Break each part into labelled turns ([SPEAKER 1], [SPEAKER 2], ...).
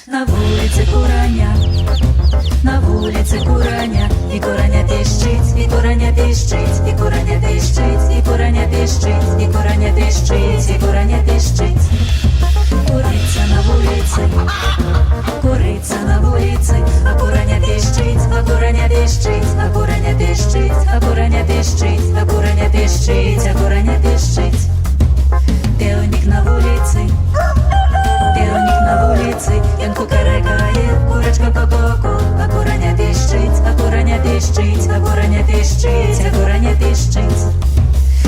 [SPEAKER 1] На вулиці курання, на вулиці курання, і курання піщить, і курання піщить, і курання піщить, і курання піщить, і курання піщить, і курання піщить. Куриця на вулиці, куриця на вулиці, а курання піщить, а курання піщить, а курання піщить, а курання піщить, а курання піщить, а курання піщить. Півник на вулиці, півник на вулиці, він кукарекає, курочка ко-ко-ко, а курання піщить, а курання піщить, а курання піщить, а курання піщить.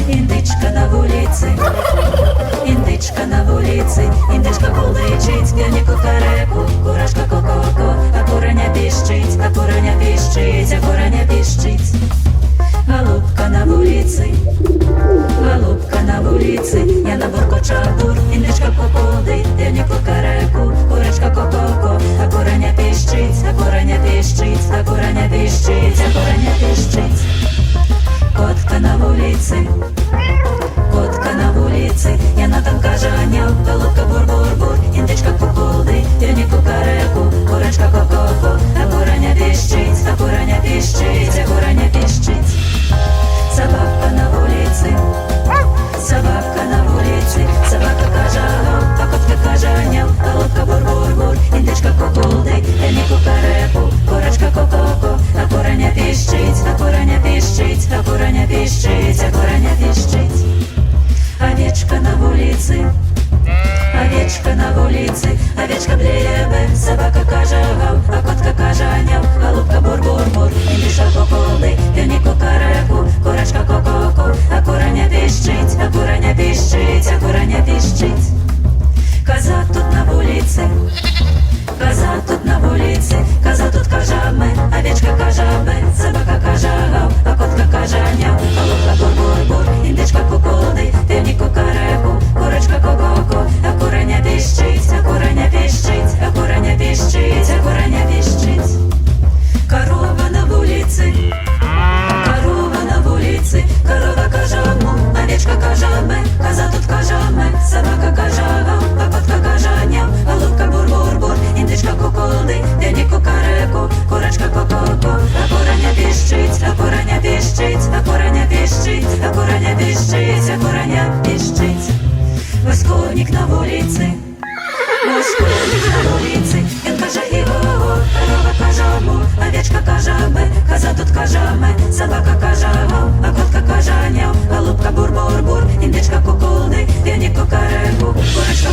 [SPEAKER 1] Індичка на вулиці, індичка на вулиці, індичка куличить, півник кукареку, курочка ко-ко-ко, а курання піщить, а курання піщить, а курання піщить. Голубка на вулиці, голубка на вулиці, я на буркоча бур, індичка походить, півник кукареку, курочка ко-ко-ко, а курання піщить, а курання піщить, а курання піщить, а курання піщить. Котка на вулиці, котка на вулиці, я на там кажаняв, голубка бур-бур-бур, індичка походить, півник кукареку, курочка ко-ко-ко, а курання піщить, а курання піщить, а курання піщить. Собака на вулиці, собака на вулиці, собака каже гав, а котка каже няв, голубка бур-бур-бур, індичка куколдить, півник кукареку, курочка ко-ко-ко, а курання піщить, а курання піщить, а курання піщить, а курання піщить. Овечка на вулиці, овечка на вулиці, овечка блєбе, собака каже гав, а котка каже няв, голубка бур-бур-бур, індичка куколдить, півник кукареку, курочка ко-ко-ко, а курання піщить, а курання піщить, а курання піщить. Коза тут на вулиці, коза тут на вулиці, коза тут кажаме, овечка кажабе, собака кажагав, а котка кажаняв, голубка бур-бур-бур, індичка куколдить, півник кукареку, курочка ко-ко-ко, а курання піщить, а курання піщить, а курання піщить, а курання піщить. Корова на вулиці, корова на вулиці, корова кажаму, овечка кажаме, коза тут кажаме, собака кажагав, а котка кажаняв, голубка бур-бур-бур, індичка куколдить, півник кукареку, курочка ко-ко-ко, а курання піщить, а курання піщить, а курання піщить, а курання піщить, а курання піщить. Войсковник на вулиці, войсковник на вулиці, він каже іго-го, корова кажаму, овечка кажабе, коза тут кажаме, собака кажагав, а котка кажаняв, голубка бур-бур-бур, індичка куколдить, півник кукареку, курочка